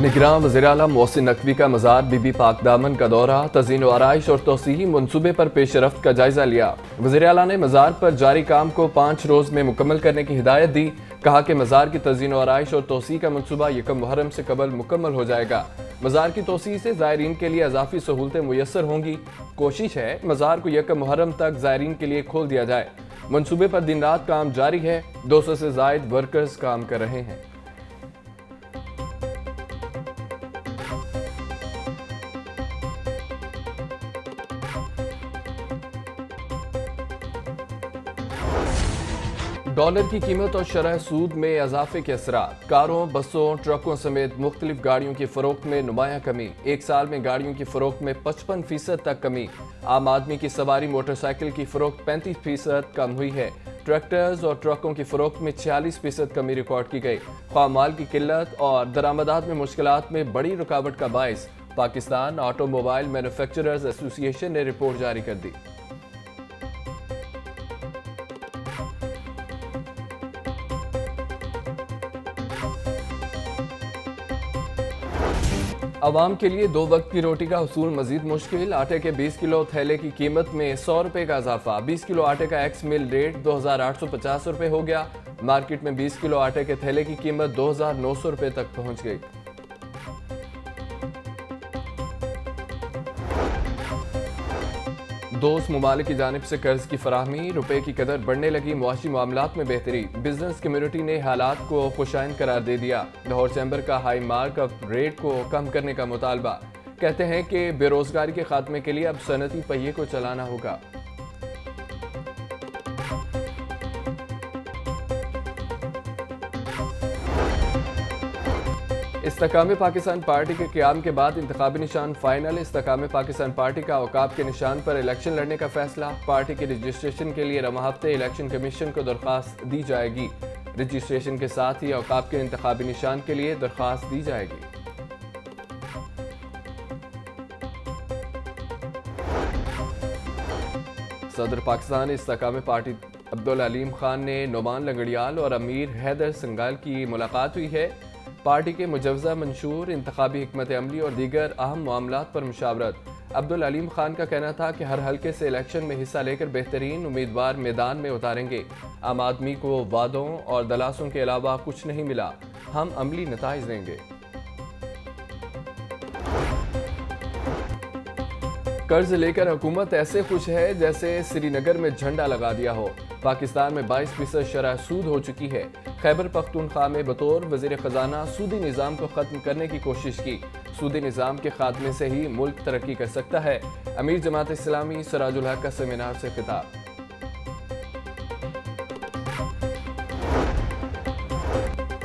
نگراں وزیراعلیٰ محسن نقوی کا مزار بی بی پاک دامن کا دورہ، تزئین و آرائش اور توسیعی منصوبے پر پیش رفت کا جائزہ لیا۔ وزیراعلیٰ نے مزار پر جاری کام کو 5 روز میں مکمل کرنے کی ہدایت دی۔ کہا کہ مزار کی تزئین و آرائش اور توسیع کا منصوبہ 1 محرم سے قبل مکمل ہو جائے گا۔ مزار کی توسیع سے زائرین کے لیے اضافی سہولتیں میسر ہوں گی۔ کوشش ہے مزار کو 1 محرم تک زائرین کے لیے کھول دیا جائے۔ منصوبے پر دن رات کام جاری ہے، 200 سے زائد ورکرز کام کر رہے ہیں۔ ڈالر کی قیمت اور شرح سود میں اضافے کے اثرات۔ کاروں، بسوں، ٹرکوں سمیت مختلف گاڑیوں کی فروخت میں نمایاں کمی۔ 1 سال میں گاڑیوں کی فروخت میں 55% تک کمی۔ عام آدمی کی سواری موٹر سائیکل کی فروخت 35% کم ہوئی ہے۔ ٹریکٹرز اور ٹرکوں کی فروخت میں 46% کمی ریکارڈ کی گئی۔ خام مال کی قلت اور درآمدات میں مشکلات میں بڑی رکاوٹ کا باعث پاکستان آٹو موبائل مینوفیکچررز ایسوسی ایشن نے رپورٹ جاری کر دی۔ عوام کے لیے 2 وقت کی روٹی کا حصول مزید مشکل۔ آٹے کے 20 کلو تھیلے کی قیمت میں 100 روپے کا اضافہ۔ 20 کلو آٹے کا ایکس مل ریٹ 2850 روپے ہو گیا۔ مارکیٹ میں 20 کلو آٹے کے تھیلے کی قیمت 2900 روپے تک پہنچ گئی۔ دوست ممالک کی جانب سے قرض کی فراہمی، روپے کی قدر بڑھنے لگی، معاشی معاملات میں بہتری۔ بزنس کمیونٹی نے حالات کو خوشائند قرار دے دیا۔ لاہور چیمبر کا ہائی مارک اپ ریٹ کو کم کرنے کا مطالبہ۔ کہتے ہیں کہ بے روزگاری کے خاتمے کے لیے اب صنعتی پہیے کو چلانا ہوگا۔ استحکام پاکستان پارٹی کے قیام کے بعد انتخابی نشان فائنل۔ استحکام پاکستان پارٹی کا اوقاف کے نشان پر الیکشن لڑنے کا فیصلہ۔ پارٹی کے رجسٹریشن کے لیے رواں ہفتے الیکشن کمیشن کو درخواست دی جائے گی۔ رجسٹریشن کے ساتھ ہی اوقاف کے انتخابی نشان کے لیے درخواست دی جائے گی۔ صدر پاکستان استحکام پارٹی عبدالعلیم خان نے نعمان لنگڑیال اور امیر حیدر سنگال کی ملاقات ہوئی ہے۔ پارٹی کے مجوزہ منشور، انتخابی حکمت عملی اور دیگر اہم معاملات پر مشاورت۔ عبدالعلیم خان کا کہنا تھا کہ ہر حلقے سے الیکشن میں حصہ لے کر بہترین امیدوار میدان میں اتاریں گے۔ عام آدمی کو وعدوں اور دلاسوں کے علاوہ کچھ نہیں ملا، ہم عملی نتائج دیں گے۔ قرض لے کر حکومت ایسے خوش ہے جیسے سری نگر میں جھنڈا لگا دیا ہو۔ پاکستان میں 22% شرح سود ہو چکی ہے۔ خیبر پختونخوا میں بطور وزیر خزانہ سودی نظام کو ختم کرنے کی کوشش کی۔ سودی نظام کے خاتمے سے ہی ملک ترقی کر سکتا ہے۔ امیر جماعت اسلامی سراج الحق کا سیمینار سے خطاب۔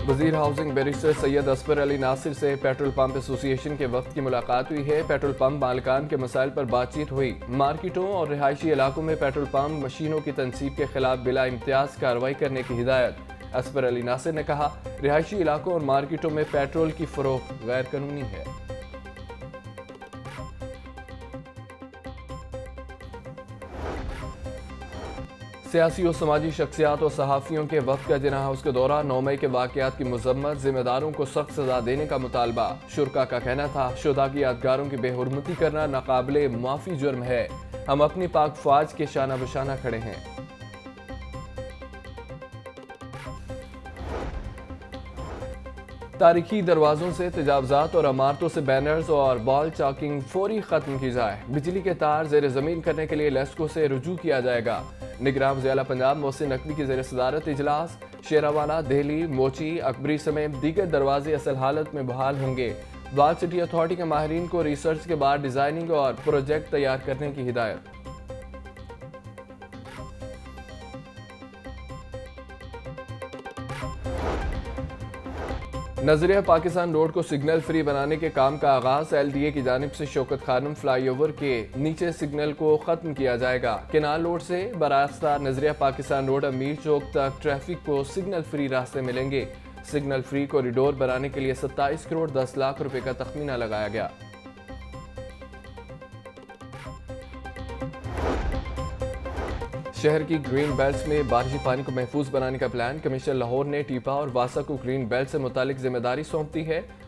وزیر ہاؤسنگ بیرسٹر سید اصفر علی ناصر سے پیٹرول پمپ ایسوسی ایشن کے وفد کی ملاقات ہوئی ہے۔ پیٹرول پمپ مالکان کے مسائل پر بات چیت ہوئی۔ مارکیٹوں اور رہائشی علاقوں میں پیٹرول پمپ مشینوں کی تنصیب کے خلاف بلا امتیاز کارروائی کرنے کی ہدایت۔ اصفر علی ناصر نے کہا، رہائشی علاقوں اور مارکیٹوں میں پیٹرول کی فروخت غیر قانونی ہے۔ سیاسی و سماجی شخصیات اور صحافیوں کے وفد کا جناح ہاؤس کا دورہ۔ 9 مئی کے واقعات کی مذمت، ذمہ داروں کو سخت سزا دینے کا مطالبہ۔ شرکاء کا کہنا تھا، شہداء کی یادگاروں کی بے حرمتی کرنا ناقابل معافی جرم ہے۔ ہم اپنی پاک فوج کے شانہ بشانہ کھڑے ہیں۔ تاریخی دروازوں سے تجاوزات اور عمارتوں سے بینرز اور بال چاکنگ فوری ختم کی جائے۔ بجلی کے تار زیر زمین کرنے کے لیے لیسکو سے رجوع کیا جائے گا۔ نگراں وزیر اعلیٰ پنجاب محسن نقوی کی زیر صدارت اجلاس۔ شیراوانہ، دہلی، موچی، اکبری سمیت دیگر دروازے اصل حالت میں بحال ہوں گے۔ وال سٹی اتھارٹی کے ماہرین کو ریسرچ کے بعد ڈیزائننگ اور پروجیکٹ تیار کرنے کی ہدایت۔ نظریہ پاکستان روڈ کو سگنل فری بنانے کے کام کا آغاز۔ ایل ڈی اے کی جانب سے شوکت خانم فلائی اوور کے نیچے سگنل کو ختم کیا جائے گا۔ کینال روڈ سے براستہ نظریہ پاکستان روڈ امیر چوک تک ٹریفک کو سگنل فری راستے ملیں گے۔ سگنل فری کوریڈور بنانے کے لیے 27 کروڑ 10 لاکھ روپے کا تخمینہ لگایا گیا۔ شہر کی گرین بیلٹس میں بارشی پانی کو محفوظ بنانے کا پلان۔ کمشنر لاہور نے ٹیپا اور واسا کو گرین بیلٹ سے متعلق ذمہ داری سونپ دی ہے۔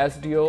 SDO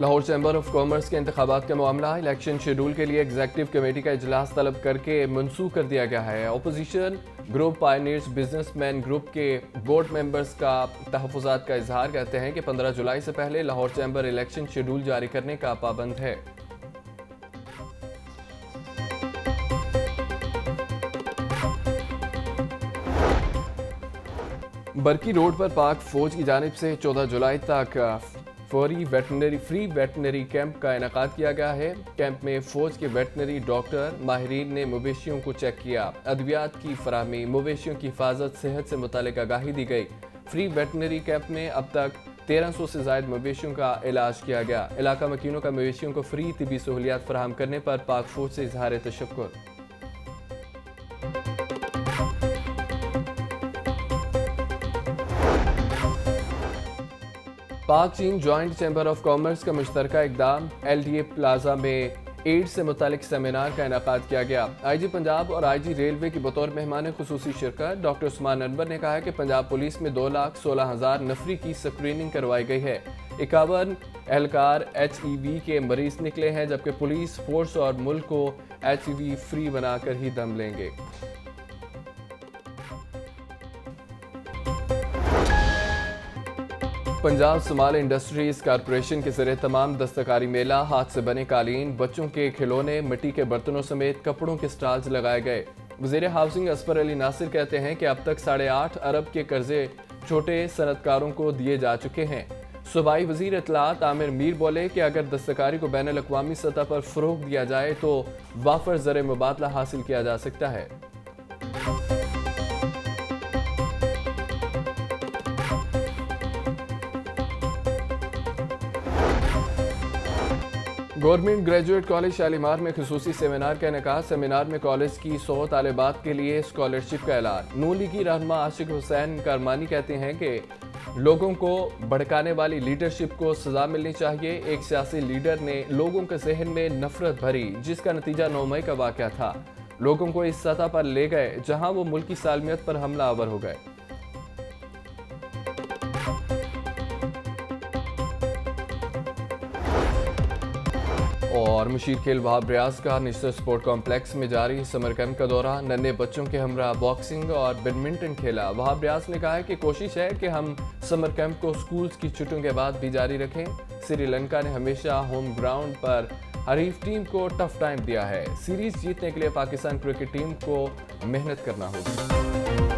Lahore chamber of commerce کے انتخابات کا معاملہ الیکشن شیڈول کے لیے ایگزیکٹو کمیٹی کا اجلاس طلب کر کے منسوخ کر دیا گیا ہے۔ Opposition group pioneers business man group کے بورڈ ممبرز کا تحفظات کا اظہار کرتے ہیں کہ 15 جولائی سے پہلے لاہور چیمبر الیکشن شیڈول جاری کرنے کا پابند ہے۔ برکی روڈ پر پاک فوج کی جانب سے 14 جولائی تک فری ویٹنری کیمپ کا انعقاد کیا گیا ہے۔ کیمپ میں فوج کے ویٹنری ڈاکٹر ماہرین نے مویشیوں کو چیک کیا، ادویات کی فراہمی، مویشیوں کی حفاظت، صحت سے متعلق آگاہی دی گئی۔ فری ویٹنری کیمپ میں اب تک 1300 سے زائد مویشیوں کا علاج کیا گیا۔ علاقہ مکینوں کا مویشیوں کو فری طبی سہولیات فراہم کرنے پر پاک فوج سے اظہار تشکر۔ پاک چین جوائنٹ چیمبر آف کامرس کا مشترکہ اقدام ایل ڈی اے پلازا میں ایڈز سے متعلق سیمینار کا انعقاد کیا گیا۔ آئی جی پنجاب اور آئی جی ریلوے کی بطور مہمان خصوصی شرکت ڈاکٹر عثمان انور نے کہا کہ پنجاب پولیس میں 2,16,000 نفری کی سکریننگ کروائی گئی ہے۔ 51 اہلکار ایچ ای وی کے مریض نکلے ہیں، جبکہ پولیس فورس اور ملک کو ایچ ای وی فری بنا کر ہی دم لیں گے۔ پنجاب صومال انڈسٹریز کارپوریشن کے ذریعے تمام دستکاری میلہ، ہاتھ سے بنے قالین، بچوں کے کھلونے، مٹی کے برتنوں سمیت کپڑوں کے سٹالز لگائے گئے۔ وزیر ہاؤسنگ اصفر علی ناصر کہتے ہیں کہ اب تک 8.5 ارب کے قرضے چھوٹے صنعت کاروں کو دیے جا چکے ہیں۔ صوبائی وزیر اطلاعات عامر میر بولے کہ اگر دستکاری کو بین الاقوامی سطح پر فروغ دیا جائے تو وافر زر مبادلہ حاصل کیا جا سکتا ہے۔ گورنمنٹ گریجویٹ کالج شالیمار میں خصوصی سیمینار کا انعقاد۔ سیمینار میں کالج کی 100 طالبات کے لیے اسکالرشپ کا اعلان۔ نون لیگی رہنما عاشق حسین کرمانی کہتے ہیں کہ لوگوں کو بھڑکانے والی لیڈرشپ کو سزا ملنی چاہیے۔ ایک سیاسی لیڈر نے لوگوں کے ذہن میں نفرت بھری، جس کا نتیجہ 9 مئی کا واقعہ تھا۔ لوگوں کو اس سطح پر لے گئے جہاں وہ ملک کی سالمیت پر حملہ آور ہو گئے۔ اور مشیر کھیل وہاب ریاض کا نشتر سپورٹ کمپلیکس میں جاری سمر کیمپ کا دورہ، ننھے بچوں کے ہمراہ باکسنگ اور بیڈمنٹن کھیلا۔ وہاب ریاض نے کہا ہے کہ کوشش ہے کہ ہم سمر کیمپ کو سکولز کی چھٹیوں کے بعد بھی جاری رکھیں۔ سری لنکا نے ہمیشہ ہوم گراؤنڈ پر حریف ٹیم کو ٹف ٹائم دیا ہے۔ سیریز جیتنے کے لیے پاکستان کرکٹ ٹیم کو محنت کرنا ہوگی۔